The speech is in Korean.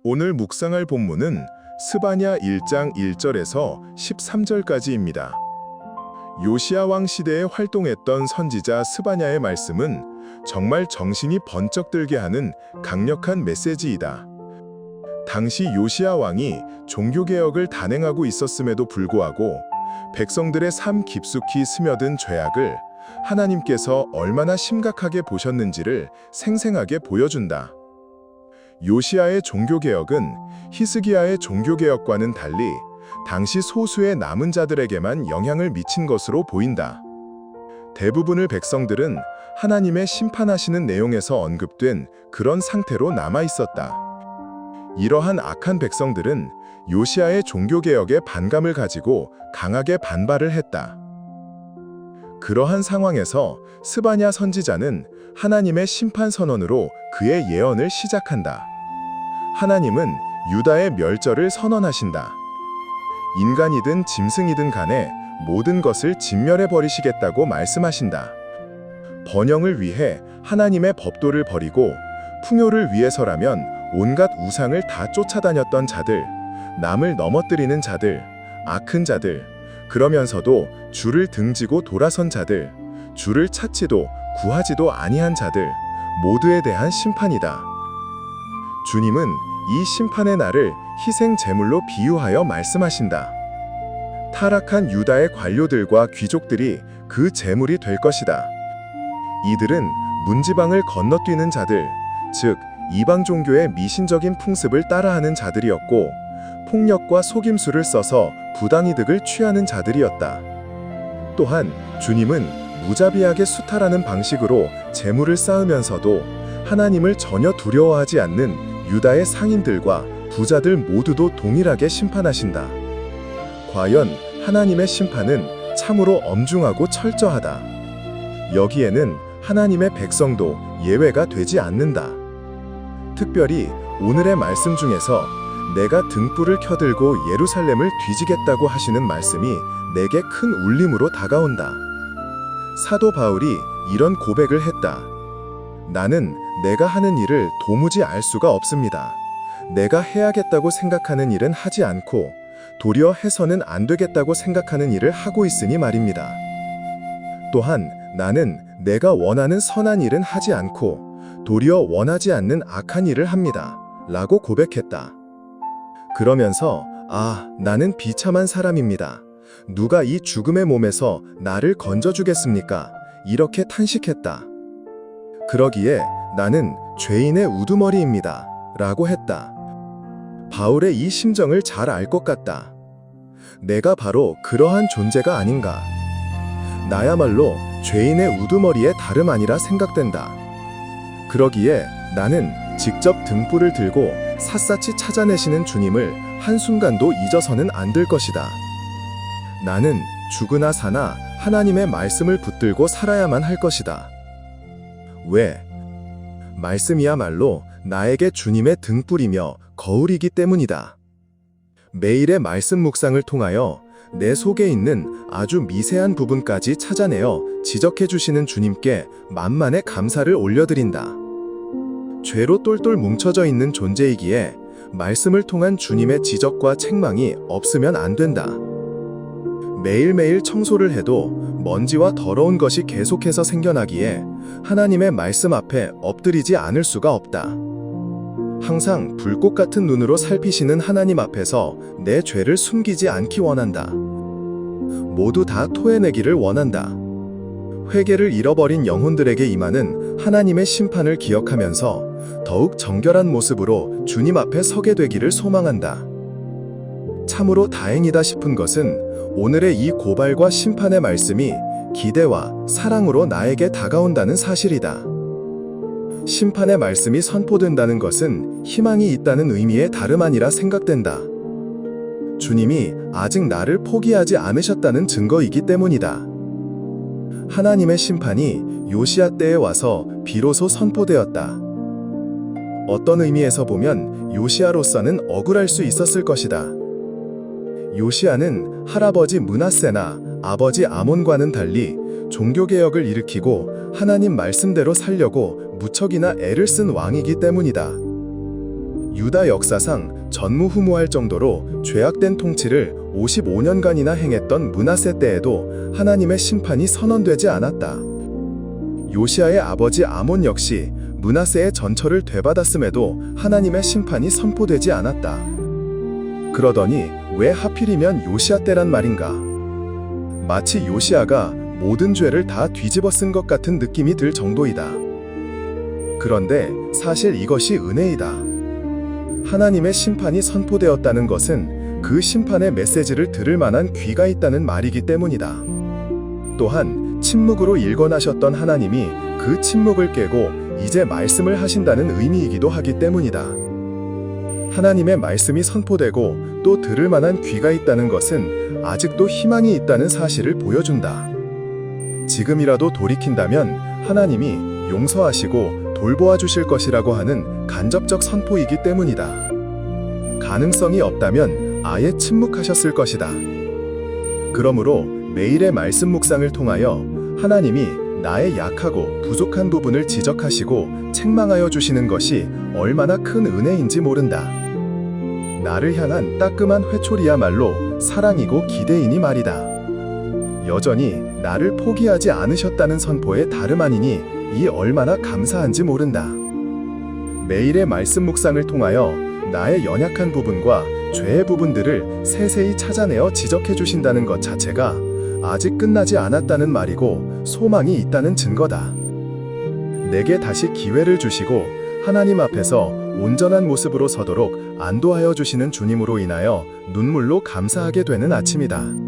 오늘 묵상할 본문은 스바냐 1장 1절에서 13절까지입니다. 요시야 왕 시대에 활동했던 선지자 스바냐의 말씀은 정말 정신이 번쩍 들게 하는 강력한 메시지이다. 당시 요시야 왕이 종교개혁을 단행하고 있었음에도 불구하고 백성들의 삶 깊숙이 스며든 죄악을 하나님께서 얼마나 심각하게 보셨는지를 생생하게 보여준다. 요시야의 종교개혁은 히스기야의 종교개혁과는 달리 당시 소수의 남은 자들에게만 영향을 미친 것으로 보인다. 대부분의 백성들은 하나님의 심판하시는 내용에서 언급된 그런 상태로 남아 있었다. 이러한 악한 백성들은 요시야의 종교개혁에 반감을 가지고 강하게 반발을 했다. 그러한 상황에서 스바냐 선지자는 하나님의 심판 선언으로 그의 예언을 시작한다. 하나님은 유다의 멸절을 선언하신다. 인간이든 짐승이든 간에 모든 것을 진멸해 버리시겠다고 말씀하신다. 번영을 위해 하나님의 법도를 버리고 풍요를 위해서라면 온갖 우상을 다 쫓아다녔던 자들, 남을 넘어뜨리는 자들, 악한 자들, 그러면서도 주를 등지고 돌아선 자들, 주를 찾지도 구하지도 아니한 자들 모두에 대한 심판이다. 주님은 이 심판의 날을 희생 제물로 비유하여 말씀하신다. 타락한 유다의 관료들과 귀족들이 그 제물이 될 것이다. 이들은 문지방을 건너뛰는 자들, 즉 이방 종교의 미신적인 풍습을 따라하는 자들이었고 폭력과 속임수를 써서 부당이득을 취하는 자들이었다. 또한 주님은 무자비하게 수탈하는 방식으로 재물을 쌓으면서도 하나님을 전혀 두려워하지 않는 유다의 상인들과 부자들 모두도 동일하게 심판하신다. 과연 하나님의 심판은 참으로 엄중하고 철저하다. 여기에는 하나님의 백성도 예외가 되지 않는다. 특별히 오늘의 말씀 중에서 내가 등불을 켜들고 예루살렘을 뒤지겠다고 하시는 말씀이 내게 큰 울림으로 다가온다. 사도 바울이 이런 고백을 했다. 나는 내가 하는 일을 도무지 알 수가 없습니다. 내가 해야겠다고 생각하는 일은 하지 않고 도리어 해서는 안 되겠다고 생각하는 일을 하고 있으니 말입니다. 또한 나는 내가 원하는 선한 일은 하지 않고 도리어 원하지 않는 악한 일을 합니다. 라고 고백했다. 그러면서 나는 비참한 사람입니다. 누가 이 죽음의 몸에서 나를 건져주겠습니까? 이렇게 탄식했다. 그러기에 나는 죄인의 우두머리입니다. 라고 했다. 바울의 이 심정을 잘 알 것 같다. 내가 바로 그러한 존재가 아닌가. 나야말로 죄인의 우두머리에 다름 아니라 생각된다. 그러기에 나는 직접 등불을 들고 샅샅이 찾아내시는 주님을 한순간도 잊어서는 안 될 것이다. 나는 죽으나 사나 하나님의 말씀을 붙들고 살아야만 할 것이다. 왜? 말씀이야말로 나에게 주님의 등불이며 거울이기 때문이다. 매일의 말씀 묵상을 통하여 내 속에 있는 아주 미세한 부분까지 찾아내어 지적해 주시는 주님께 만만의 감사를 올려드린다. 죄로 똘똘 뭉쳐져 있는 존재이기에 말씀을 통한 주님의 지적과 책망이 없으면 안 된다. 매일매일 청소를 해도 먼지와 더러운 것이 계속해서 생겨나기에 하나님의 말씀 앞에 엎드리지 않을 수가 없다. 항상 불꽃 같은 눈으로 살피시는 하나님 앞에서 내 죄를 숨기지 않기 원한다. 모두 다 토해내기를 원한다. 회개를 잃어버린 영혼들에게 임하는 하나님의 심판을 기억하면서 더욱 정결한 모습으로 주님 앞에 서게 되기를 소망한다. 참으로 다행이다 싶은 것은 오늘의 이 고발과 심판의 말씀이 기대와 사랑으로 나에게 다가온다는 사실이다. 심판의 말씀이 선포된다는 것은 희망이 있다는 의미에 다름 아니라 생각된다. 주님이 아직 나를 포기하지 않으셨다는 증거이기 때문이다. 하나님의 심판이 요시야 때에 와서 비로소 선포되었다. 어떤 의미에서 보면 요시야로서는 억울할 수 있었을 것이다. 요시야는 할아버지 므낫세나 아버지 아몬과는 달리 종교개혁을 일으키고 하나님 말씀대로 살려고 무척이나 애를 쓴 왕이기 때문이다. 유다 역사상 전무후무할 정도로 죄악된 통치를 55년간이나 행했던 므낫세 때에도 하나님의 심판이 선언되지 않았다. 요시아의 아버지 아몬 역시 므낫세의 전처를 되받았음에도 하나님의 심판이 선포되지 않았다. 그러더니 왜 하필이면 요시아 때란 말인가? 마치 요시아가 모든 죄를 다 뒤집어 쓴 것 같은 느낌이 들 정도이다. 그런데 사실 이것이 은혜이다. 하나님의 심판이 선포되었다는 것은 그 심판의 메시지를 들을 만한 귀가 있다는 말이기 때문이다. 또한 침묵으로 일관하셨던 하나님이 그 침묵을 깨고 이제 말씀을 하신다는 의미이기도 하기 때문이다. 하나님의 말씀이 선포되고 또 들을 만한 귀가 있다는 것은 아직도 희망이 있다는 사실을 보여준다. 지금이라도 돌이킨다면 하나님이 용서하시고 돌보아 주실 것이라고 하는 간접적 선포이기 때문이다. 가능성이 없다면 아예 침묵하셨을 것이다. 그러므로 매일의 말씀 묵상을 통하여 하나님이 나의 약하고 부족한 부분을 지적하시고 책망하여 주시는 것이 얼마나 큰 은혜인지 모른다. 나를 향한 따끔한 회초리야말로 사랑이고 기대이니 말이다. 여전히 나를 포기하지 않으셨다는 선포에 다름 아니니 이 얼마나 감사한지 모른다. 매일의 말씀 묵상을 통하여 나의 연약한 부분과 죄의 부분들을 세세히 찾아내어 지적해 주신다는 것 자체가 아직 끝나지 않았다는 말이고 소망이 있다는 증거다. 내게 다시 기회를 주시고 하나님 앞에서 온전한 모습으로 서도록 안도하여 주시는 주님으로 인하여 눈물로 감사하게 되는 아침이다.